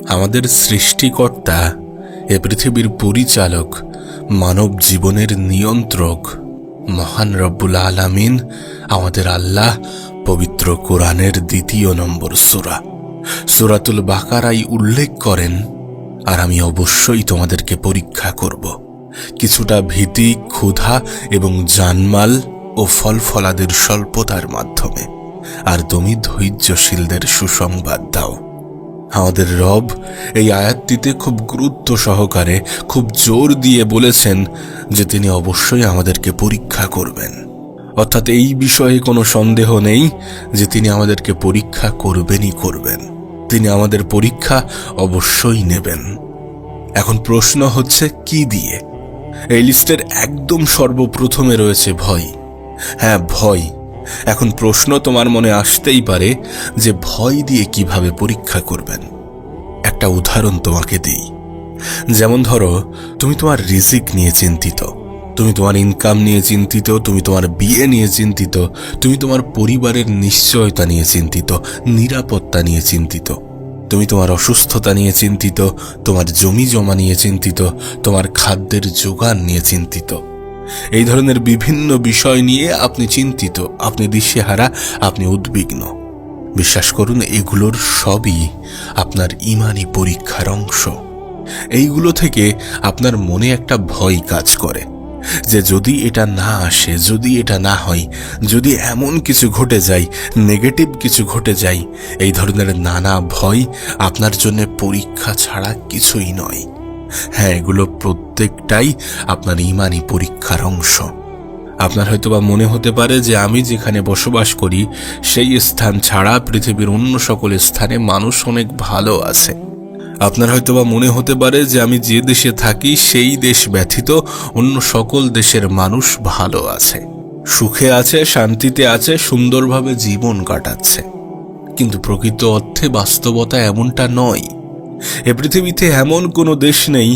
আমাদের সৃষ্টিকর্তা, এ পৃথিবীর পরিচালক, মানব জীবনের নিয়ন্ত্রক মহান রব্বুল আলামিন আমাদের আল্লাহ পবিত্র কোরআনের ২ নম্বর সূরা সূরাতুল বাকারায় উল্লেখ করেন, আর আমি অবশ্যই তোমাদেরকে পরীক্ষা করব কিছুটা ভীতি, ক্ষুধা এবং জানমাল ও ফলফলাদের স্বল্পতার মাধ্যমে, আর তুমি ধৈর্যশীলদের সুসংবাদ দাও। আমাদের রব এই আয়াতটিতে খুব গুরুত্ব সহকারে, খুব জোর দিয়ে বলেছেন যে তিনি অবশ্যই আমাদেরকে পরীক্ষা করবেন। অর্থাৎ এই বিষয়ে কোনো সন্দেহ নেই যে তিনি আমাদেরকে পরীক্ষা করবেনই করবেন। তিনি আমাদের পরীক্ষা অবশ্যই নেবেন। এখন প্রশ্ন হচ্ছে কি দিয়ে? এই লিস্টের একদম সর্বপ্রথমে রয়েছে ভয়। হ্যাঁ, ভয়। এখন প্রশ্ন তোমার মনে আসতেই পারে যে ভয় দিয়ে কিভাবে পরীক্ষা করবেন। একটা উদাহরণ তোমাকে দিই। যেমন ধরো, তুমি তোমার রিজিক নিয়ে চিন্তিত, তুমি তোমার ইনকাম নিয়ে চিন্তিত, তুমি তোমার বিয়ে নিয়ে চিন্তিত, তুমি তোমার পরিবারের নিশ্চয়তা নিয়ে চিন্তিত, নিরাপত্তা নিয়ে চিন্তিত, তুমি তোমার অসুস্থতা নিয়ে চিন্তিত, তোমার জমি জমা নিয়ে চিন্তিত, তোমার খাদ্যের যোগান নিয়ে চিন্তিত। এই ধরনের বিভিন্ন বিষয় নিয়ে আপনি চিন্তিত, আপনি দিশেহারা, আপনি উদ্বিগ্ন। বিশ্বাস করুন, এগুলোর সবই আপনার ঈমানি পরীক্ষার অংশ। এইগুলো থেকে আপনার মনে একটা ভয় কাজ করে যে যদি এটা না আসে, যদি এটা না হয়, যদি এমন কিছু ঘটে যায়, নেগেটিভ কিছু ঘটে যায়, এই ধরনের নানা ভয় আপনার জন্য পরীক্ষা ছাড়া কিছুই নয়। হ্যাঁ, এগুলো প্রত্যেকটাই আপনার ঈমানি পরীক্ষার অংশ। আপনার হয়তোবা মনে হতে পারে যে আমি যেখানে বসবাস করি সেই স্থান ছাড়া পৃথিবীর অন্য সকল স্থানে মানুষ অনেক ভালো আছে। আপনার হয়তোবা মনে হতে পারে যে আমি যে দেশে থাকি সেই দেশ ব্যতীত অন্য সকল দেশের মানুষ ভালো আছে, সুখে আছে, শান্তিতে আছে, সুন্দরভাবে জীবন কাটাচ্ছে। কিন্তু প্রকৃত অর্থে বাস্তবতা এমনটা নয়। এ পৃথিবীতে এমন কোনো দেশ নেই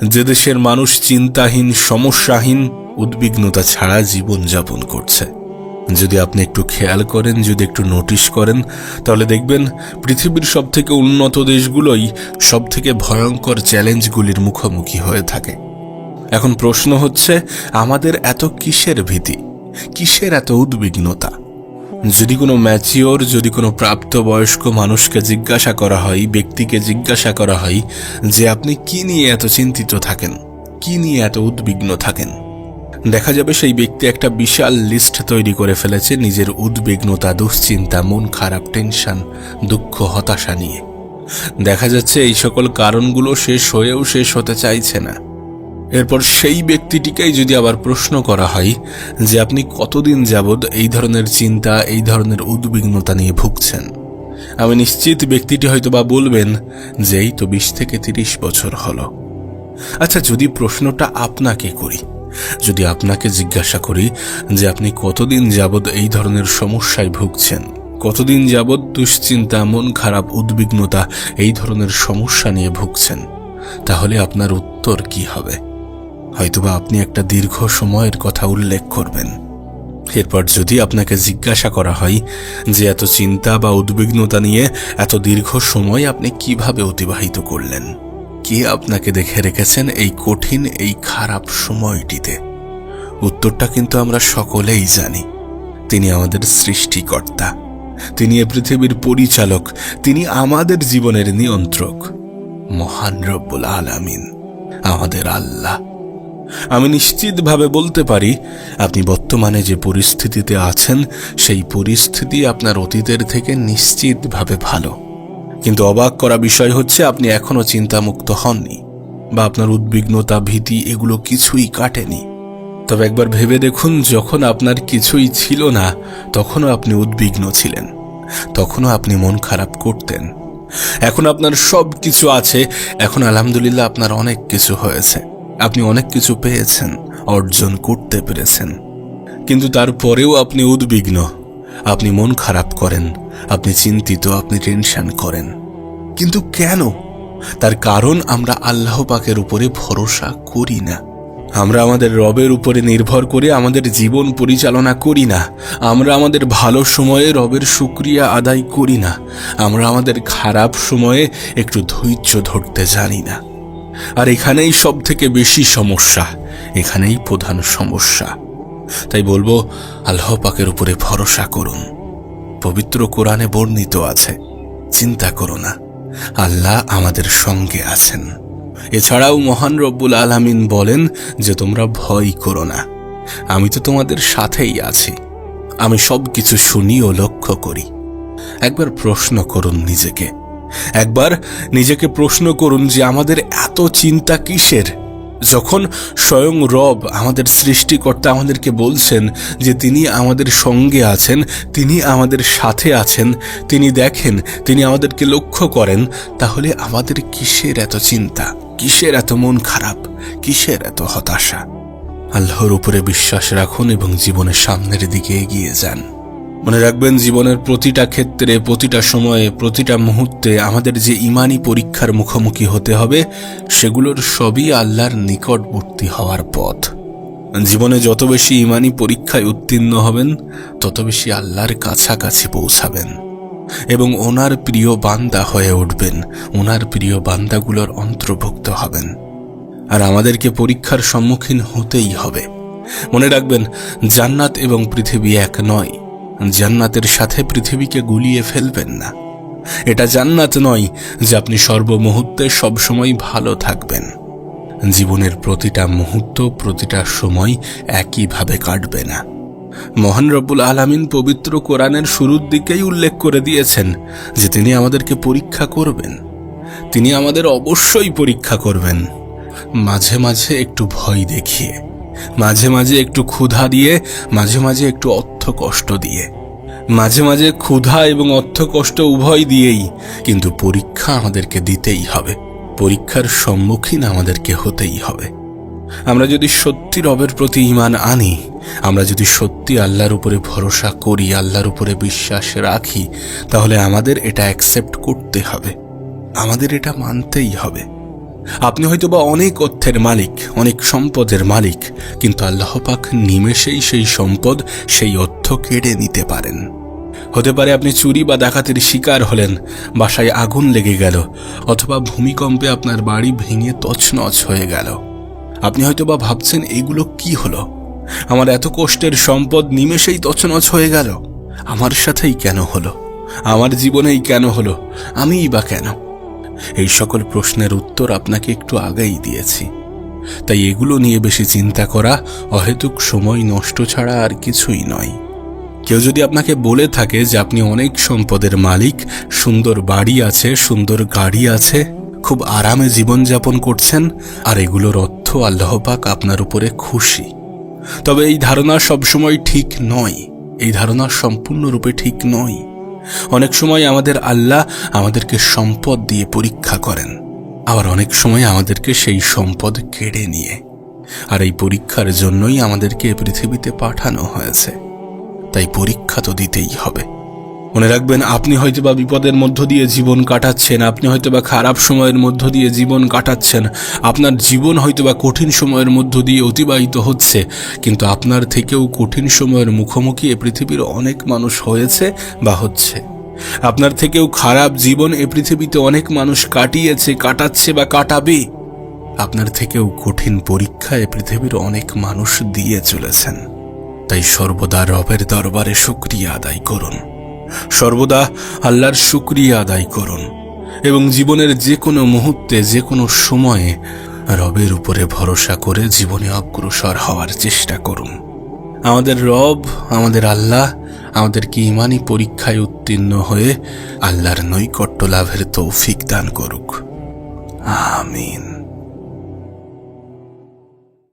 যে দেশের মানুষ চিন্তাহীন, সমস্যাহীন, উদ্বিগ্নতা ছাড়া জীবনযাপন করছে। যদি আপনি একটু খেয়াল করেন, যদি একটু নোটিশ করেন, তাহলে দেখবেন পৃথিবীর সবথেকে উন্নত দেশগুলোই সবথেকে ভয়ঙ্কর চ্যালেঞ্জগুলির মুখোমুখি হয়ে থাকে। এখন প্রশ্ন হচ্ছে, আমাদের এত কিসের ভীতি, কিসের এত উদ্বিগ্নতা? যদি কোনো ম্যাচিওর, যদি কোনো প্রাপ্তবয়স্ক মানুষকে জিজ্ঞাসা করা হয়, ব্যক্তিকে জিজ্ঞাসা করা হয় যে আপনি কি নিয়ে এত চিন্তিত থাকেন, কি নিয়ে এত উদ্বিগ্ন থাকেন, দেখা যাবে সেই ব্যক্তি একটা বিশাল লিস্ট তৈরি করে ফেলেছে নিজের উদ্বিগ্নতা, দুশ্চিন্তা, মন খারাপ, টেনশন, দুঃখ, হতাশা নিয়ে। দেখা যাচ্ছে এই সকল কারণগুলো শেষ হয়েও শেষ হতে চাইছে না। এরপর সেই ব্যক্তিটিকেই যদি আবার প্রশ্ন করা হয় যে আপনি কতদিন যাবৎ এই ধরনের চিন্তা, এই ধরনের উদ্বিগ্নতা নিয়ে ভুগছেন, আমি নিশ্চিত ব্যক্তিটি হয়তোবা বলবেন যে এই তো 20 থেকে 30 বছর হলো। আচ্ছা, যদি প্রশ্নটা আপনাকে করি, যদি আপনাকে জিজ্ঞাসা করি যে আপনি কতদিন যাবৎ এই ধরনের সমস্যায় ভুগছেন, কতদিন যাবৎ দুশ্চিন্তা, মন খারাপ, উদ্বিগ্নতা, এই ধরনের সমস্যা নিয়ে ভুগছেন, তাহলে আপনার উত্তর কি হবে? হয়তোবা আপনি একটা দীর্ঘ সময়ের কথা উল্লেখ করবেন। এরপর যদি আপনাকে জিজ্ঞাসা করা হয় যে এত চিন্তা বা উদ্বিগ্নতা নিয়ে এত দীর্ঘ সময় আপনি কিভাবে অতিবাহিত করলেন, কে আপনাকে দেখে রেখেছেন এই কঠিন, এই খারাপ সময়টিতে, উত্তরটা কিন্তু আমরা সকলেই জানি। তিনি আমাদের সৃষ্টিকর্তা, তিনি এ পৃথিবীর পরিচালক, তিনি আমাদের জীবনের নিয়ন্ত্রক, মহান রব্বুল আলামিন, আমাদের আল্লাহ। আমি নিশ্চিতভাবে বলতে পারি আপনি বর্তমানে যে পরিস্থিতিতে আছেন সেই পরিস্থিতি আপনার অতীতের থেকে নিশ্চিতভাবে ভালো। কিন্তু অবাক করা বিষয় হচ্ছে আপনি এখনো চিন্তামুক্ত হননি, বা আপনার উদ্বিগ্নতা, ভীতি এগুলো কিছুই কাটেনি। তবে একবার ভেবে দেখুন, যখন আপনার কিছুই ছিল না তখনও আপনি উদ্বিগ্ন ছিলেন, তখনও আপনি মন খারাপ করতেন। এখন আপনার সব কিছু আছে, এখন আলহামদুলিল্লাহ আপনার অনেক কিছু হয়েছে, আপনি অনেক কিছু পেয়েছেন, অর্জন করতে পেরেছেন, কিন্তু তারপরেও আপনি উদ্বিগ্ন, আপনি মন খারাপ করেন, আপনি চিন্তিত, আপনি টেনশন করেন। কিন্তু কেন? তার কারণ আমরা আল্লাহ পাকের উপরে ভরসা করি না। আমরা আমাদের রবের উপরে নির্ভর করে আমাদের জীবন পরিচালনা করি না। আমরা আমাদের ভালো সময়ে রবের শুকরিয়া আদায় করি না। আমরা আমাদের খারাপ সময়ে একটু ধৈর্য ধরতে জানি না। আর এখানেই সব থেকে বেশি সমস্যা, এখানেই প্রধান সমস্যা। তাই বলবো, আল্লাহ পাকের উপরে ভরসা করুন। পবিত্র কোরআনে বর্ণিত আছে, চিন্তা করো না, আল্লাহ আমাদের সঙ্গে আছেন। এছাড়াও মহান রব্বুল আলামিন বলেন যে তোমরা ভয় করো না, আমি তো তোমাদের সাথেই আছি, আমি সব কিছু শুনি ও লক্ষ্য করি। একবার প্রশ্ন করুন নিজেকে, একবার নিজেকে প্রশ্ন করুন যে আমাদের এত চিন্তা কিসের, যখন স্বয়ং রব আমাদের সৃষ্টিকর্তা আমাদেরকে বলছেন যে তিনি আমাদের সঙ্গে আছেন, তিনি আমাদের সাথে আছেন, তিনি দেখেন, তিনি আমাদেরকে লক্ষ্য করেন। তাহলে আমাদের কিসের এত চিন্তা, কিসের এত মন খারাপ, কিসের এত হতাশা? আল্লাহর উপরে বিশ্বাস রাখুন এবং জীবনের সামনের দিকে এগিয়ে যান। মনে রাখবেন, জীবনের প্রতিটা ক্ষেত্রে, প্রতিটা সময়ে, প্রতিটা মুহূর্তে আমাদের যে ইমানি পরীক্ষার মুখোমুখি হতে হবে, সেগুলোর সবই আল্লাহর নিকটবর্তী হওয়ার পথ। জীবনে যত বেশি ইমানি পরীক্ষায় উত্তীর্ণ হবেন, তত বেশি আল্লাহর কাছাকাছি পৌঁছাবেন এবং ওনার প্রিয় বান্দা হয়ে উঠবেন, ওনার প্রিয় বান্দাগুলোর অন্তর্ভুক্ত হবেন। আর আমাদেরকে পরীক্ষার সম্মুখীন হতেই হবে। মনে রাখবেন, জান্নাত এবং পৃথিবী এক নয়। জান্নাতের সাথে পৃথিবীকে গুলিয়ে ফেলবেন না। এটা জান্নাত নয় যে আপনি সর্বমুহূর্তে সবসময় ভালো থাকবেন। জীবনের প্রতিটা মুহূর্ত, প্রতিটা সময় একইভাবে কাটবে না। মহান রব্বুল আলামিন পবিত্র কোরআনের শুরুর দিকেই উল্লেখ করে দিয়েছেন যে তিনি আমাদেরকে পরীক্ষা করবেন, তিনি আমাদের অবশ্যই পরীক্ষা করবেন। মাঝে মাঝে একটু ভয় দেখিয়ে, মাঝে মাঝে একটু ক্ষুধা দিয়ে, মাঝে মাঝে একটু অর্থ কষ্ট দিয়ে, মাঝে মাঝে ক্ষুধা এবং অর্থ কষ্ট উভয় দিয়েই, কিন্তু পরীক্ষা আমাদেরকে দিতেই হবে। পরীক্ষার সম্মুখীন আমাদেরকে হতেই হবে। আমরা যদি সত্যি রবের প্রতি ঈমান আনি, আমরা যদি সত্যি আল্লাহর উপরে ভরসা করি, আল্লাহর উপরে বিশ্বাস রাখি, তাহলে আমাদের এটা অ্যাকসেপ্ট করতে হবে, আমাদের এটা মানতেই হবে। আপনি হয়তোবা অনেক অর্থের মালিক, অনেক সম্পদের মালিক, কিন্তু আল্লাহ পাক নিমেষেই সেই সম্পদ, সেই অর্থ কেড়ে নিতে পারেন। হতে পারে আপনি চুরি বা ডাকাতির শিকার হলেন, বাসায় আগুন লেগে গেল, অথবা ভূমিকম্পে আপনার বাড়ি ভেঙে তছনছ হয়ে গেল। আপনি হয়তোবা ভাবছেন, এগুলো কি হলো? আমার এত কষ্টের সম্পদ নিমেষেই তছনছ হয়ে গেল। আমার সাথেই কেন হলো? আমার জীবনেই কেন হলো? আমিই বা কেন? এই সকল প্রশ্নের উত্তর আপনাকে একটু আগেই দিয়েছি। তাই এগুলো নিয়ে বেশি চিন্তা করা অহেতুক সময় নষ্ট ছাড়া আর কিছুই নয়। কেউ যদি আপনাকে বলে থাকে যে আপনি অনেক সম্পদের মালিক, সুন্দর বাড়ি আছে, সুন্দর গাড়ি আছে, খুব আরামে জীবনযাপন করছেন, আর এগুলোর অর্থ আল্লাহ পাক আপনার উপরে খুশি, তবে এই ধারণা সবসময় ঠিক নয়। এই ধারণা সম্পূর্ণরূপে ঠিক নয়। অনেক সময় আমাদের আল্লাহ আমাদেরকে সম্পদ দিয়ে পরীক্ষা করেন, আবার অনেক সময় আমাদেরকে সেই সম্পদ কেড়ে নিয়ে। আর এই পরীক্ষার জন্যই আমাদেরকে পৃথিবীতে পাঠানো হয়েছে। তাই পরীক্ষা তো দিতেই হবে। মনে রাখবেন, আপনি হয়তোবা বিপদের মধ্য দিয়ে জীবন কাটাচ্ছেন, আপনি হয়তোবা খারাপ সময়ের মধ্য দিয়ে জীবন কাটাচ্ছেন, আপনার জীবন হয়তোবা কঠিন সময়ের মধ্য দিয়ে অতিবাহিত হচ্ছে, কিন্তু আপনার থেকেও কঠিন সময়ের মুখোমুখি এ পৃথিবীর অনেক মানুষ হয়েছে বা হচ্ছে। আপনার থেকেও খারাপ জীবন এ পৃথিবীতে অনেক মানুষ কাটিয়েছে, কাটাচ্ছে বা কাটাবে। আপনার থেকেও কঠিন পরীক্ষা এ পৃথিবীর অনেক মানুষ দিয়ে চলেছেন। তাই সর্বদা রবের দরবারে শুকরিয়া আদায় করুন, সর্বদা আল্লাহর শুকরিয়া আদায় করুন এবং জীবনের যে কোনো মুহূর্তে, যে কোনো সময়ে রবের উপরে ভরসা করে জীবনে অগ্রসর হওয়ার চেষ্টা করুন। আমাদের রব, আমাদের আল্লাহ আমাদেরকে ঈমানি পরীক্ষায় উত্তীর্ণ হয়ে আল্লাহর নৈকট্য লাভের তৌফিক দান করুক। আমিন।